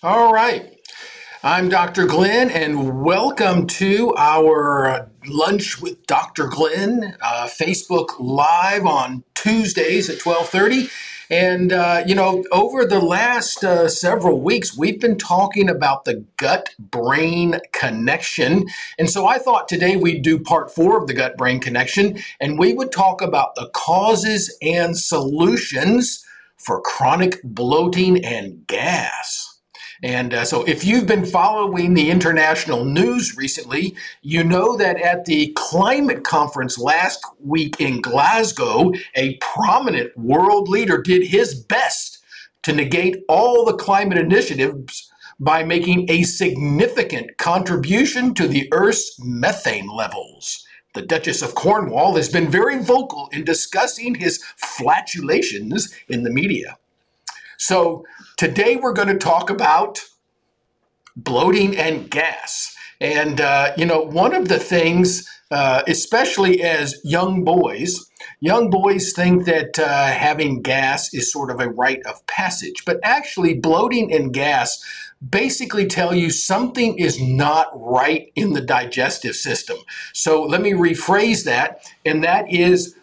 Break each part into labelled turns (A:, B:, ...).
A: All right. I'm Dr. Glenn, and welcome to our Lunch with Dr. Glenn Facebook Live on Tuesdays at 12:30. And, over the last several weeks, we've been talking about the gut-brain connection. And so I thought today we'd do part 4 of the gut-brain connection, and we would talk about the causes and solutions for chronic bloating and gas. And so if you've been following the international news recently, you know that at the climate conference last week in Glasgow, a prominent world leader did his best to negate all the climate initiatives by making a significant contribution to the Earth's methane levels. The Duchess of Cornwall has been very vocal in discussing his flatulations in the media. So today we're going to talk about bloating and gas. And, one of the things, especially as young boys think that having gas is sort of a rite of passage. But actually, bloating and gas basically tell you something is not right in the digestive system. So let me rephrase that, and that is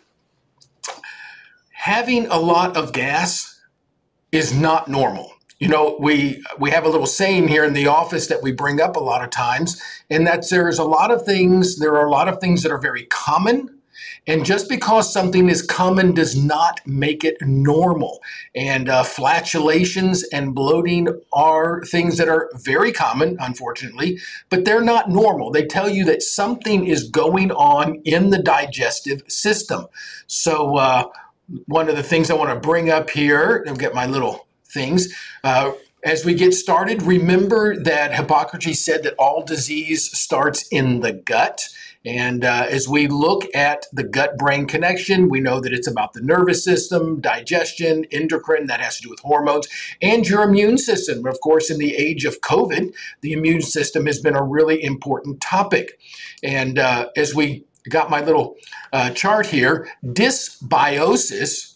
A: having a lot of gas is not normal. We have a little saying here in the office that we bring up a lot of times, and that's there are a lot of things that are very common, and just because something is common does not make it normal. And flatulations and bloating are things that are very common, unfortunately, but they're not normal. They tell you that something is going on in the digestive system. So one of the things I want to bring up here, I'll get my little things. As we get started, remember that Hippocrates said that all disease starts in the gut. And as we look at the gut-brain connection, we know that it's about the nervous system, digestion, endocrine, that has to do with hormones, and your immune system. Of course, in the age of COVID, the immune system has been a really important topic. And as we got my little chart here, dysbiosis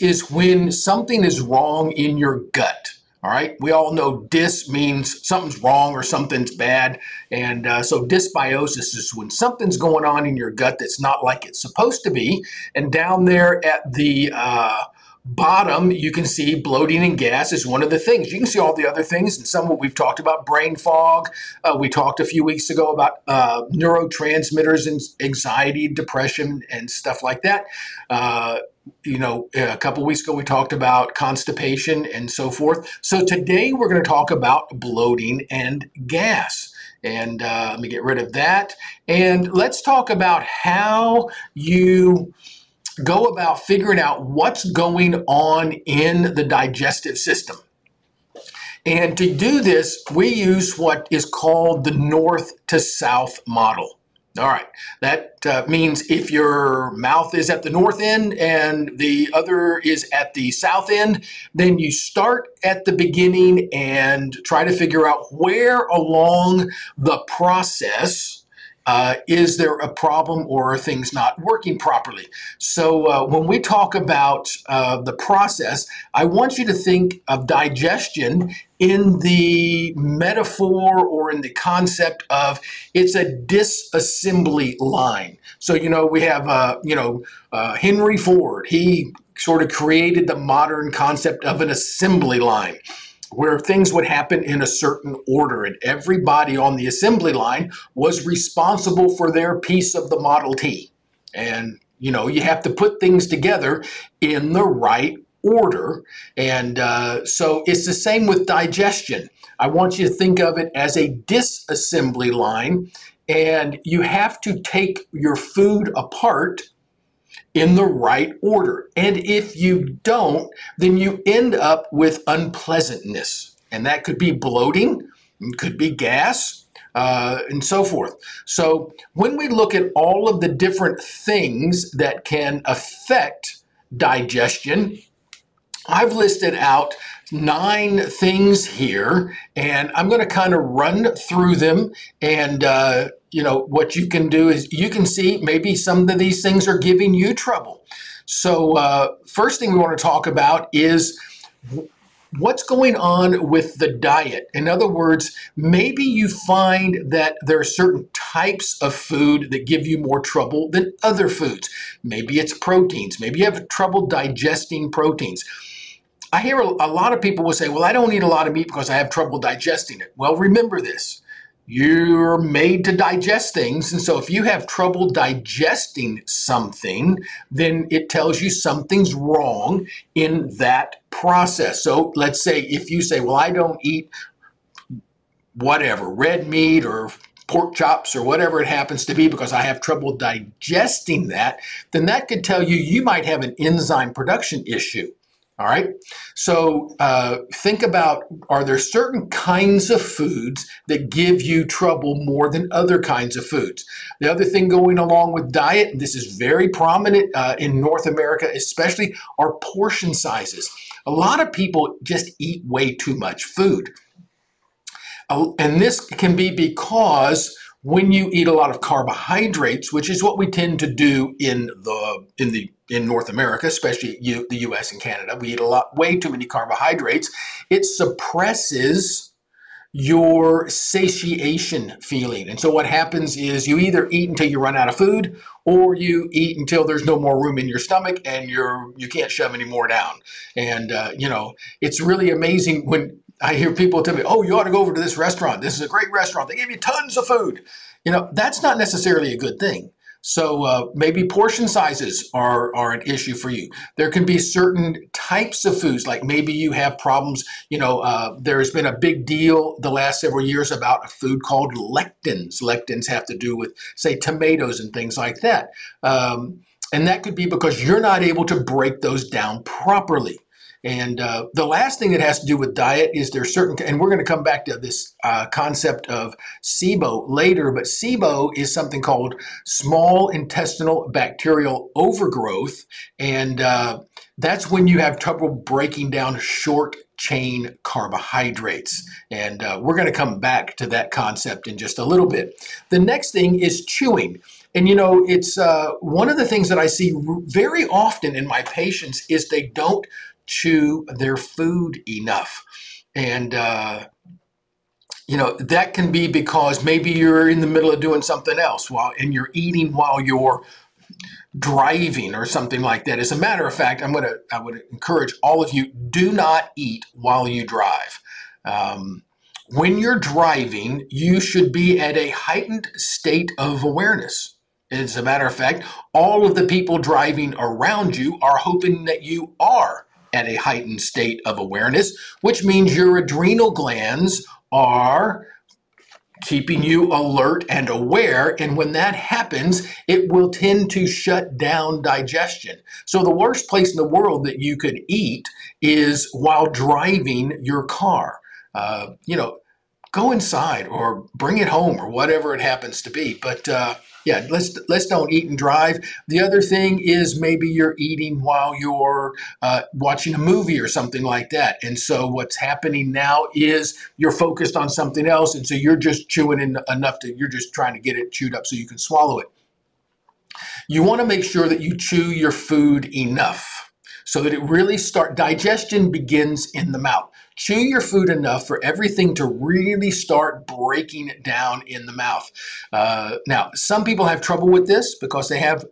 A: is when something is wrong in your gut. All right. We all know dys means something's wrong or something's bad. And so dysbiosis is when something's going on in your gut that's not like it's supposed to be. And down there at the bottom, you can see bloating and gas is one of the things. You can see all the other things, and some of what we've talked about, brain fog. We talked a few weeks ago about neurotransmitters and anxiety, depression, and stuff like that. A couple of weeks ago, we talked about constipation and so forth. So today we're going to talk about bloating and gas. And let me get rid of that. And let's talk about how you go about figuring out what's going on in the digestive system. And to do this, we use what is called the north to south model. All right, that means if your mouth is at the north end and the other is at the south end, then you start at the beginning and try to figure out where along the process is there a problem or are things not working properly? So when we talk about the process, I want you to think of digestion in the metaphor or in the concept of it's a disassembly line. So, we have, Henry Ford. He sort of created the modern concept of an assembly line, where things would happen in a certain order, and everybody on the assembly line was responsible for their piece of the Model T. And, you have to put things together in the right order. And so it's the same with digestion. I want you to think of it as a disassembly line, and you have to take your food apart in the right order. And if you don't, then you end up with unpleasantness. And that could be bloating, it could be gas, and so forth. So when we look at all of the different things that can affect digestion, I've listed out 9 things here, and I'm going to kind of run through them. And, what you can do is you can see maybe some of these things are giving you trouble. So first thing we want to talk about is what's going on with the diet? In other words, maybe you find that there are certain types of food that give you more trouble than other foods. Maybe it's proteins. Maybe you have trouble digesting proteins. I hear a lot of people will say, well, I don't eat a lot of meat because I have trouble digesting it. Well, remember this. You're made to digest things. And so if you have trouble digesting something, then it tells you something's wrong in that process. So let's say if you say, well, I don't eat whatever, red meat or pork chops or whatever it happens to be because I have trouble digesting that, then that could tell you you might have an enzyme production issue. All right. So think about, are there certain kinds of foods that give you trouble more than other kinds of foods? The other thing going along with diet, and this is very prominent in North America especially, are portion sizes. A lot of people just eat way too much food. And this can be because when you eat a lot of carbohydrates, which is what we tend to do in North America, especially the US and Canada, we eat way too many carbohydrates. It suppresses your satiation feeling. And so what happens is you either eat until you run out of food, or you eat until there's no more room in your stomach and you can't shove any more down. And it's really amazing when I hear people tell me, oh, you ought to go over to this restaurant. This is a great restaurant. They give you tons of food. That's not necessarily a good thing. So maybe portion sizes are an issue for you. There can be certain types of foods, like maybe you have problems. There's been a big deal the last several years about a food called lectins. Lectins have to do with, say, tomatoes and things like that. And that could be because you're not able to break those down properly. And the last thing that has to do with diet is there's certain, and we're going to come back to this concept of SIBO later, but SIBO is something called small intestinal bacterial overgrowth. And that's when you have trouble breaking down short chain carbohydrates. And we're going to come back to that concept in just a little bit. The next thing is chewing. And it's one of the things that I see very often in my patients is they don't chew their food enough. And, that can be because maybe you're in the middle of doing something else and you're eating while you're driving or something like that. As a matter of fact, I would encourage all of you, do not eat while you drive. When you're driving, you should be at a heightened state of awareness. As a matter of fact, all of the people driving around you are hoping that you are at a heightened state of awareness, which means your adrenal glands are keeping you alert and aware. And when that happens, it will tend to shut down digestion. So the worst place in the world that you could eat is while driving your car. Go inside or bring it home or whatever it happens to be. But let's don't eat and drive. The other thing is maybe you're eating while you're watching a movie or something like that. And so what's happening now is you're focused on something else. And so you're just chewing enough you're just trying to get it chewed up so you can swallow it. You want to make sure that you chew your food enough so that it really digestion begins in the mouth. Chew your food enough for everything to really start breaking it down in the mouth. Now, some people have trouble with this because they have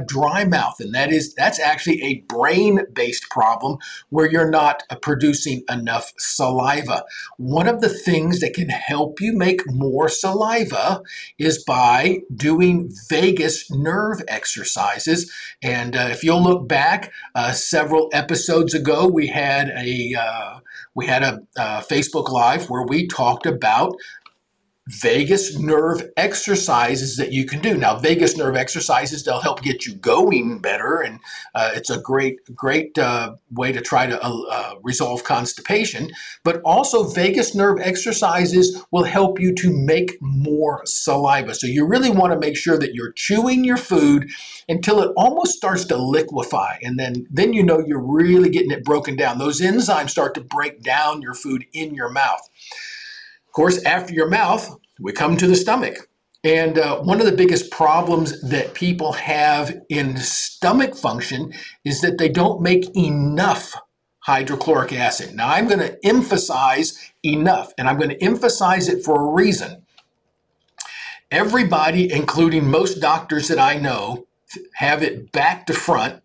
A: dry mouth, and that's actually a brain-based problem where you're not producing enough saliva. One of the things that can help you make more saliva is by doing vagus nerve exercises. And if you'll look back several episodes ago, we had a Facebook Live where we talked about vagus nerve exercises that you can do. Now, vagus nerve exercises, they'll help get you going better, and it's a great way to try to resolve constipation. But also, vagus nerve exercises will help you to make more saliva. So you really want to make sure that you're chewing your food until it almost starts to liquefy, and then you're really getting it broken down. Those enzymes start to break down your food in your mouth. Of course, after your mouth, we come to the stomach. And one of the biggest problems that people have in stomach function is that they don't make enough hydrochloric acid. Now I'm going to emphasize enough, and I'm going to emphasize it for a reason. Everybody, including most doctors that I know, have it back to front,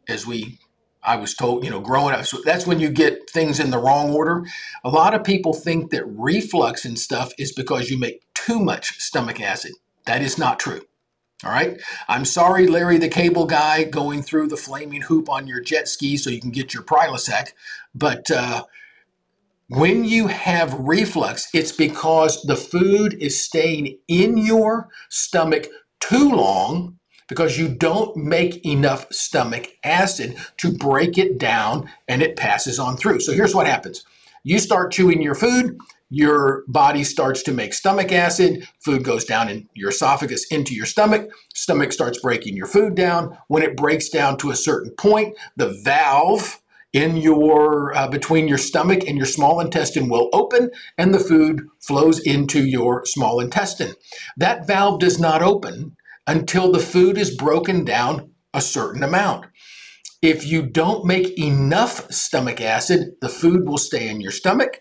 A: I was told, growing up. So that's when you get things in the wrong order. A lot of people think that reflux and stuff is because you make too much stomach acid. That is not true. All right. I'm sorry, Larry the Cable Guy, going through the flaming hoop on your jet ski so you can get your Prilosec. But when you have reflux, it's because the food is staying in your stomach too long because you don't make enough stomach acid to break it down and it passes on through. So here's what happens. You start chewing your food. Your body starts to make stomach acid. Food goes down in your esophagus into your stomach. Stomach starts breaking your food down. When it breaks down to a certain point, the valve in your between your stomach and your small intestine will open, and the food flows into your small intestine. That valve does not open until the food is broken down a certain amount. If you don't make enough stomach acid, the food will stay in your stomach.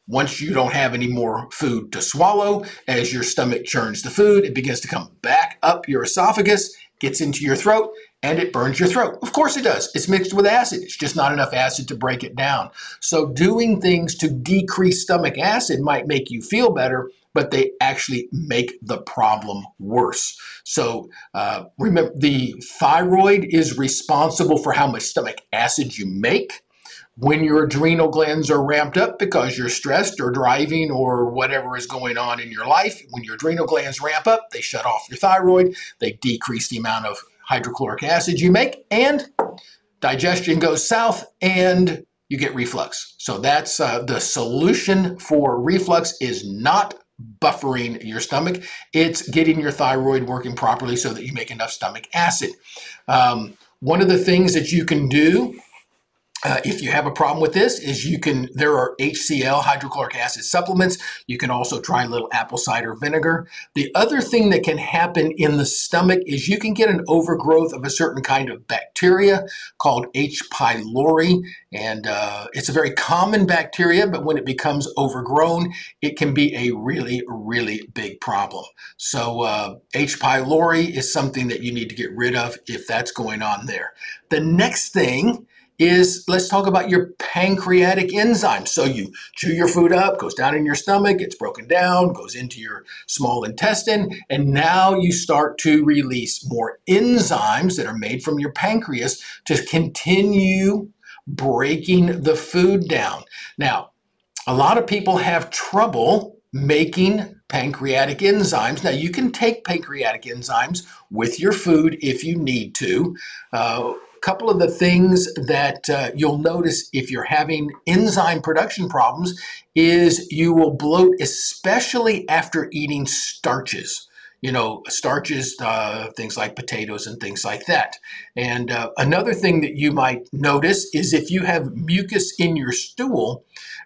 A: Once you don't have any more food to swallow, as your stomach churns the food, it begins to come back up your esophagus, gets into your throat, and it burns your throat. Of course it does. It's mixed with acid. It's just not enough acid to break it down. So doing things to decrease stomach acid might make you feel better, but they actually make the problem worse. So remember, the thyroid is responsible for how much stomach acid you make. When your adrenal glands are ramped up because you're stressed or driving or whatever is going on in your life, when your adrenal glands ramp up, they shut off your thyroid, they decrease the amount of hydrochloric acid you make, and digestion goes south and you get reflux. So that's the solution for reflux is not buffering your stomach. It's getting your thyroid working properly so that you make enough stomach acid. One of the things that you can do if you have a problem with this is there are HCl, hydrochloric acid supplements. You can also try a little apple cider vinegar. The other thing that can happen in the stomach is you can get an overgrowth of a certain kind of bacteria called H. pylori. And it's a very common bacteria, but when it becomes overgrown, it can be a really, really big problem. So H. pylori is something that you need to get rid of if that's going on there. The next thing is, let's talk about your pancreatic enzymes. So you chew your food up, goes down in your stomach, gets broken down, goes into your small intestine, and now you start to release more enzymes that are made from your pancreas to continue breaking the food down. Now, a lot of people have trouble making pancreatic enzymes. Now, you can take pancreatic enzymes with your food if you need to. Couple of the things that you'll notice if you're having enzyme production problems is you will bloat, especially after eating starches. Starches, things like potatoes and things like that. And another thing that you might notice is if you have mucus in your stool,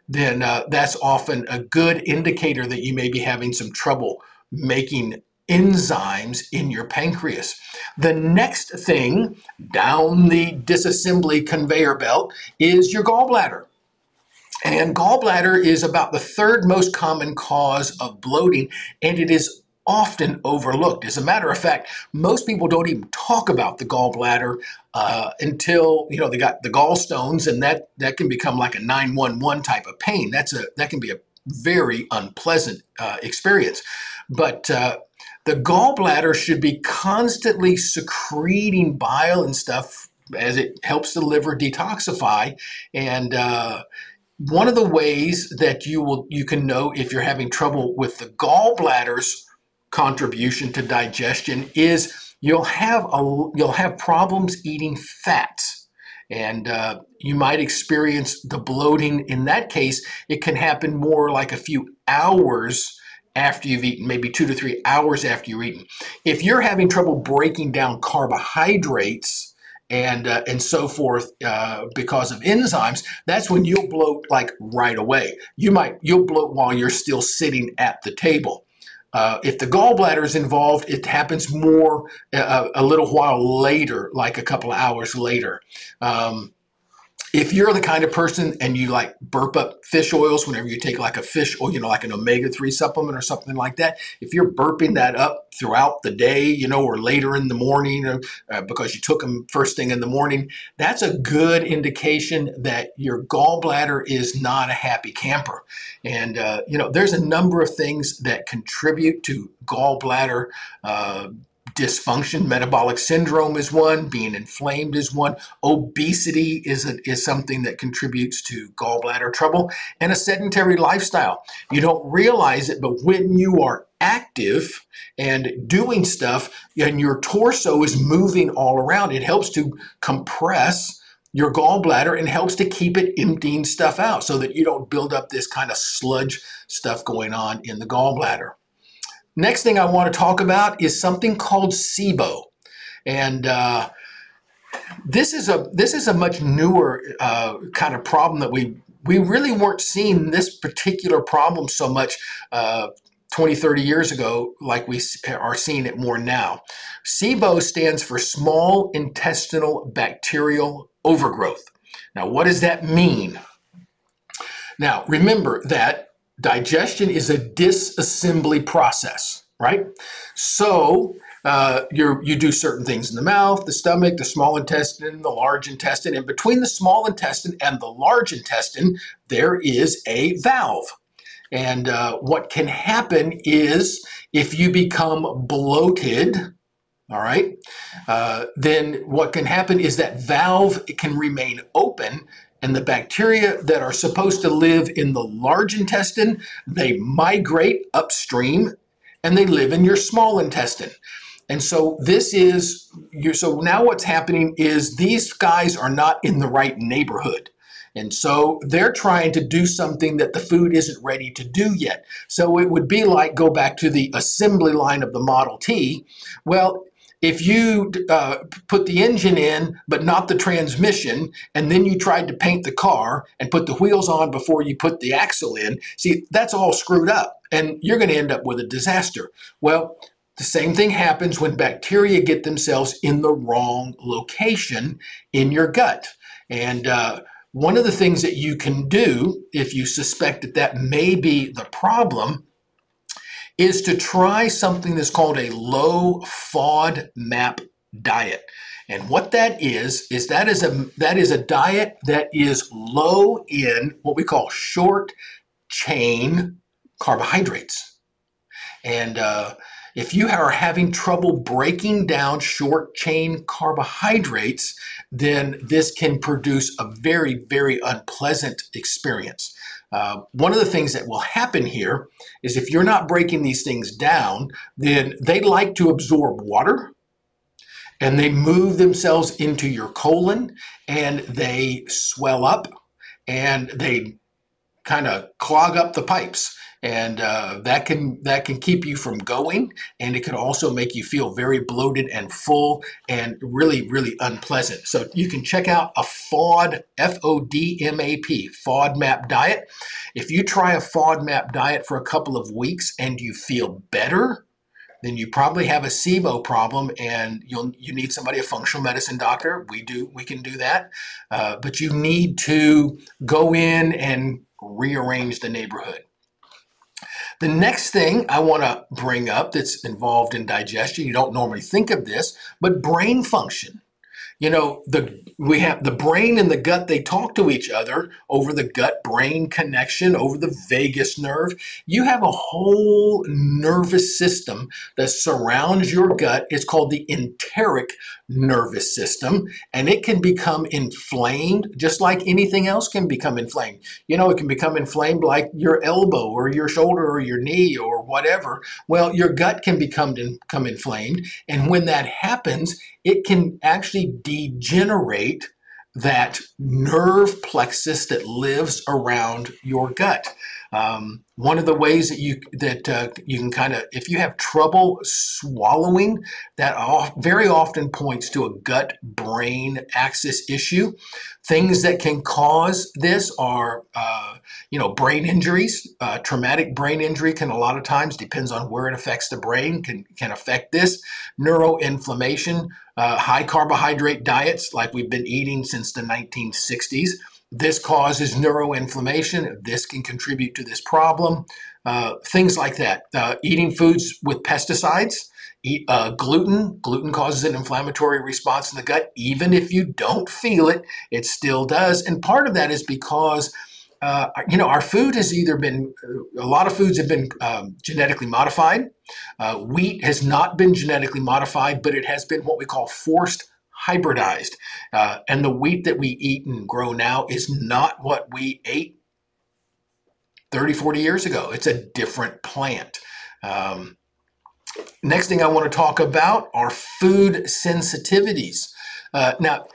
A: then that's often a good indicator that you may be having some trouble making enzymes in your pancreas. The next thing down the disassembly conveyor belt is your gallbladder. And gallbladder is about the third most common cause of bloating, and it is often overlooked. As a matter of fact, most people don't even talk about the gallbladder until they got the gallstones, and that can become like a 911 type of pain. That can be a very unpleasant experience. But the gallbladder should be constantly secreting bile and stuff as it helps the liver detoxify. And one of the ways that you can know if you're having trouble with the gallbladder's contribution to digestion is you'll have problems eating fats. And you might experience the bloating. In that case, it can happen more like a few hours after you've eaten, maybe 2 to 3 hours after you've eaten. If you're having trouble breaking down carbohydrates and so forth because of enzymes, that's when you'll bloat like right away. You'll bloat while you're still sitting at the table. If the gallbladder is involved, it happens more a little while later, like a couple of hours later. If you're the kind of person and you like burp up fish oils whenever you take like a fish oil, like an omega-3 supplement or something like that, if you're burping that up throughout the day, or later in the morning because you took them first thing in the morning, that's a good indication that your gallbladder is not a happy camper. And, there's a number of things that contribute to gallbladder dysfunction. Metabolic syndrome is one, being inflamed is one, obesity is something that contributes to gallbladder trouble, and a sedentary lifestyle. You don't realize it, but when you are active and doing stuff and your torso is moving all around, it helps to compress your gallbladder and helps to keep it emptying stuff out so that you don't build up this kind of sludge stuff going on in the gallbladder. Next thing I want to talk about is something called SIBO. And this is a much newer kind of problem that we really weren't seeing this particular problem so much 20, 30 years ago like we are seeing it more now. SIBO stands for small intestinal bacterial overgrowth. Now, what does that mean? Now, remember that digestion is a disassembly process, right? So you do certain things in the mouth, the stomach, the small intestine, the large intestine, and between the small intestine and the large intestine, there is a valve. And what can happen is if you become bloated, all right, then what can happen is that valve can remain open, and the bacteria that are supposed to live in the large intestine, they migrate upstream and they live in your small intestine. And so so now what's happening is these guys are not in the right neighborhood. And so they're trying to do something that the food isn't ready to do yet. So it would be like, go back to the assembly line of the Model T. Well, if you put the engine in, but not the transmission, and then you tried to paint the car and put the wheels on before you put the axle in, see, that's all screwed up, and you're going to end up with a disaster. Well, the same thing happens when bacteria get themselves in the wrong location in your gut. And one of the things that you can do if you suspect that that may be the problem is to try something that's called a low FODMAP diet. And what that is that is a diet that is low in what we call short chain carbohydrates. And if you are having trouble breaking down short chain carbohydrates, then this can produce a very, very unpleasant experience. One of the things that will happen here is if you're not breaking these things down, then they like to absorb water and they move themselves into your colon and they swell up and they kind of clog up the pipes. And that can keep you from going, and it can also make you feel very bloated and full and really, really unpleasant. So you can check out a FODMAP, FODMAP diet. If you try a FODMAP diet for a couple of weeks and you feel better, then you probably have a SIBO problem, and you need somebody, a functional medicine doctor. We can do that, but you need to go in and rearrange the neighborhood. The next thing I want to bring up that's involved in digestion, you don't normally think of this, but brain function. We have the brain and the gut, they talk to each other over the gut-brain connection, over the vagus nerve. You have a whole nervous system that surrounds your gut. It's called the enteric nervous system, and it can become inflamed just like anything else can become inflamed. It can become inflamed like your elbow or your shoulder or your knee or whatever. Well, your gut can become inflamed, and when that happens, it can actually degenerate that nerve plexus that lives around your gut. One of the ways that you can kind of, if you have trouble swallowing, that very often points to a gut-brain axis issue. Things that can cause this are, brain injuries. Traumatic brain injury can a lot of times, depends on where it affects the brain, can affect this. Neuroinflammation, high carbohydrate diets like we've been eating since the 1960s. This causes neuroinflammation. This can contribute to this problem. Things like that. Eating foods with pesticides. Gluten. Gluten causes an inflammatory response in the gut. Even if you don't feel it, it still does. And part of that is because our food has either been, a lot of foods have been genetically modified. Wheat has not been genetically modified, but it has been what we call forced hybridized. And the wheat that we eat and grow now is not what we ate 30, 40 years ago. It's a different plant. Next thing I want to talk about are food sensitivities. Now,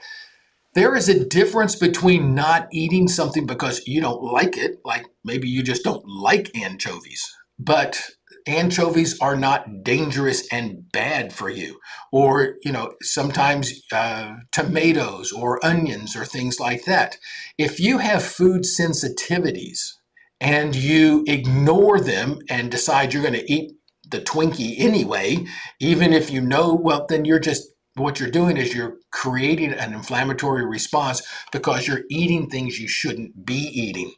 A: there is a difference between not eating something because you don't like it, like maybe you just don't like anchovies, but anchovies are not dangerous and bad for you. Or, sometimes tomatoes or onions or things like that. If you have food sensitivities and you ignore them and decide you're going to eat the Twinkie anyway, even if you know, well, then what you're doing is you're creating an inflammatory response because you're eating things you shouldn't be eating.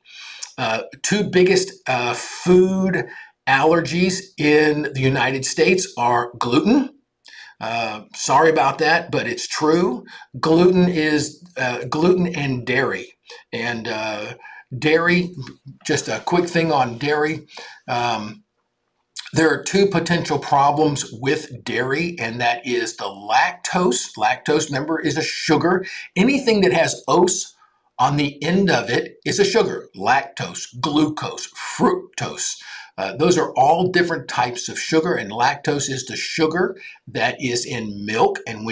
A: Two biggest food allergies in the United States are gluten. Sorry about that, but it's true. Gluten and dairy. And dairy, just a quick thing on dairy. There are two potential problems with dairy, and that is the lactose. Lactose, remember, is a sugar. Anything that has ose on the end of it is a sugar. Lactose, glucose, fructose. Those are all different types of sugar, and lactose is the sugar that is in milk. And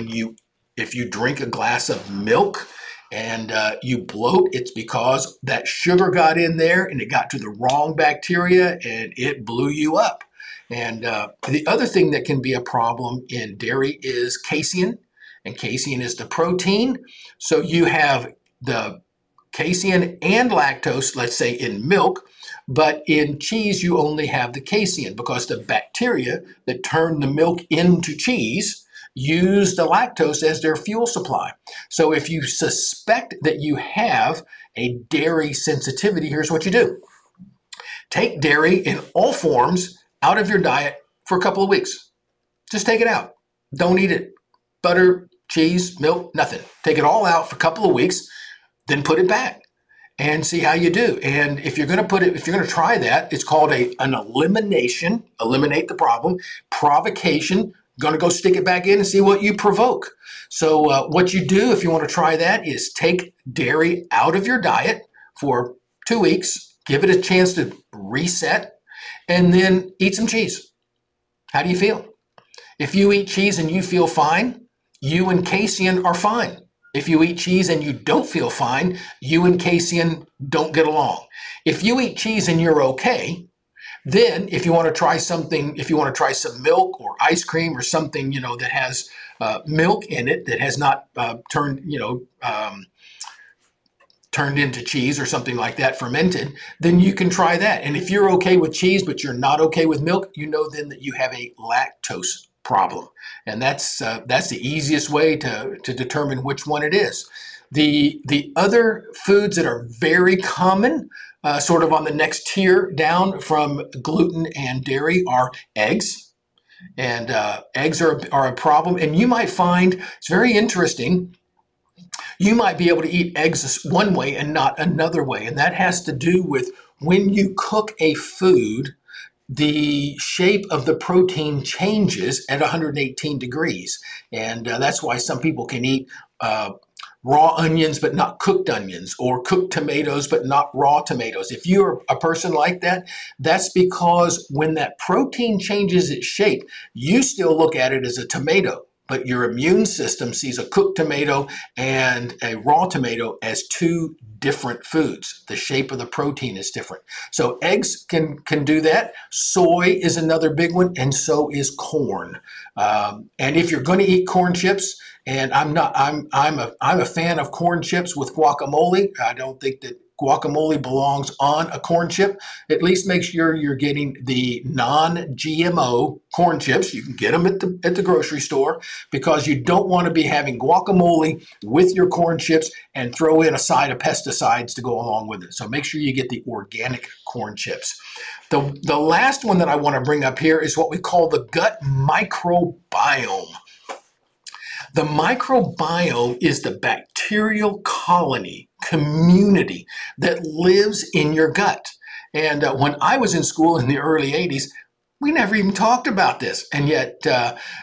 A: if you drink a glass of milk and you bloat, it's because that sugar got in there and it got to the wrong bacteria and it blew you up. And the other thing that can be a problem in dairy is casein, and casein is the protein. So you have the casein and lactose, let's say in milk, but in cheese you only have the casein because the bacteria that turn the milk into cheese use the lactose as their fuel supply. So if you suspect that you have a dairy sensitivity, here's what you do. Take dairy in all forms out of your diet for a couple of weeks. Just take it out. Don't eat it. Butter, cheese, milk, nothing. Take it all out for a couple of weeks, then put it back and see how you do. And if you're going to try that, it's called an elimination, eliminate the problem, provocation, going to go stick it back in and see what you provoke. So what you do if you want to try that is take dairy out of your diet for 2 weeks, give it a chance to reset, and then eat some cheese. How do you feel? If you eat cheese and you feel fine, you and casein are fine. If you eat cheese and you don't feel fine, you and casein don't get along. If you eat cheese and you're okay, then if you want to try something, if you want to try some milk or ice cream or something, that has milk in it that has not turned into cheese or something like that, fermented, then you can try that. And if you're okay with cheese, but you're not okay with milk, then that you have a lactose problem. And that's the easiest way to determine which one it is. The other foods that are very common, sort of on the next tier down from gluten and dairy, are eggs. And eggs are a problem. And you might find, it's very interesting, you might be able to eat eggs one way and not another way. And that has to do with when you cook a food, the shape of the protein changes at 118 degrees. And that's why some people can eat raw onions but not cooked onions, or cooked tomatoes but not raw tomatoes. If you're a person like that, that's because when that protein changes its shape, you still look at it as a tomato. but your immune system sees a cooked tomato and a raw tomato as two different foods. The shape of the protein is different. So eggs can do that. Soy is another big one, and so is corn. And if you're going to eat corn chips, and I'm a fan of corn chips with guacamole. I don't think that guacamole belongs on a corn chip. At least make sure you're getting the non-GMO corn chips. You can get them at the grocery store, because you don't want to be having guacamole with your corn chips and throw in a side of pesticides to go along with it. So make sure you get the organic corn chips. The last one that I want to bring up here is what we call the gut microbiome. The microbiome is the bacterial colony, community that lives in your gut. And when I was in school in the early 80s, we never even talked about this. And yet,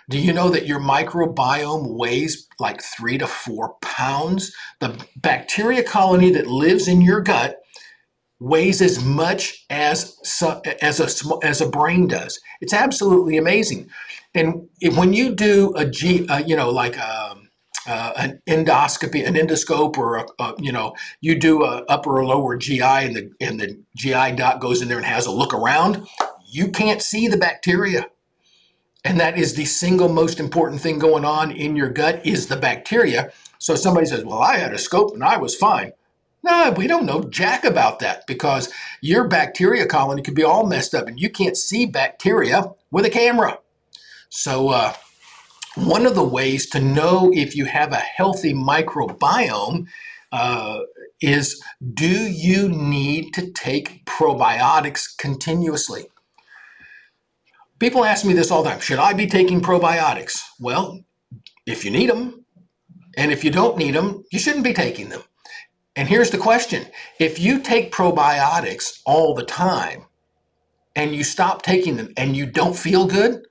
A: do you know that your microbiome weighs like 3 to 4 pounds? The bacteria colony that lives in your gut weighs as much as a brain does. It's absolutely amazing. And when you do an endoscopy, an endoscope, or you do a upper or lower GI, and the GI doc goes in there and has a look around, you can't see the bacteria. And that is the single most important thing going on in your gut, is the bacteria. So somebody says, well, I had a scope and I was fine. No, we don't know jack about that, because your bacteria colony could be all messed up and you can't see bacteria with a camera. So one of the ways to know if you have a healthy microbiome is, do you need to take probiotics continuously? People ask me this all the time. Should I be taking probiotics? Well, if you need them, and if you don't need them, you shouldn't be taking them. And here's the question. If you take probiotics all the time and you stop taking them and you don't feel good,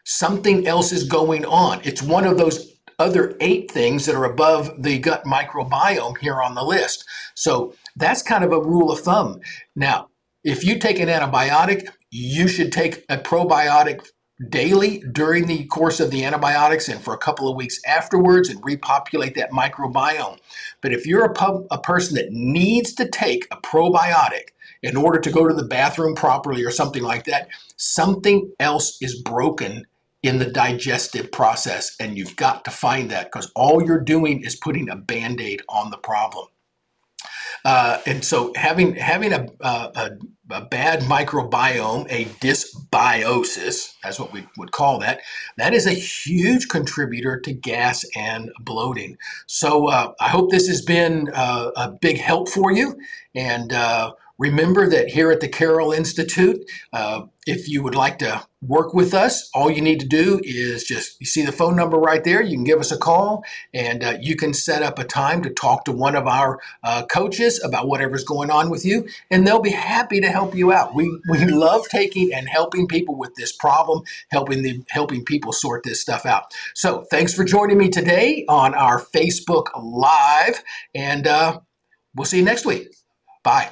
A: something else is going on. It's one of those other 8 things that are above the gut microbiome here on the list. So that's kind of a rule of thumb. Now, if you take an antibiotic, you should take a probiotic daily during the course of the antibiotics and for a couple of weeks afterwards, and repopulate that microbiome. But if you're a person that needs to take a probiotic in order to go to the bathroom properly or something like that, something else is broken in the digestive process, and you've got to find that, because all you're doing is putting a Band-Aid on the problem. And so having a bad microbiome, a dysbiosis, that's what we would call that, that is a huge contributor to gas and bloating. So I hope this has been a big help for you. And remember that here at the Carroll Institute, if you would like to work with us, all you need to do is you see the phone number right there. You can give us a call, and you can set up a time to talk to one of our coaches about whatever's going on with you, and they'll be happy to help you out. We love taking and helping people with this problem, helping people sort this stuff out. So thanks for joining me today on our Facebook Live, and we'll see you next week. Bye.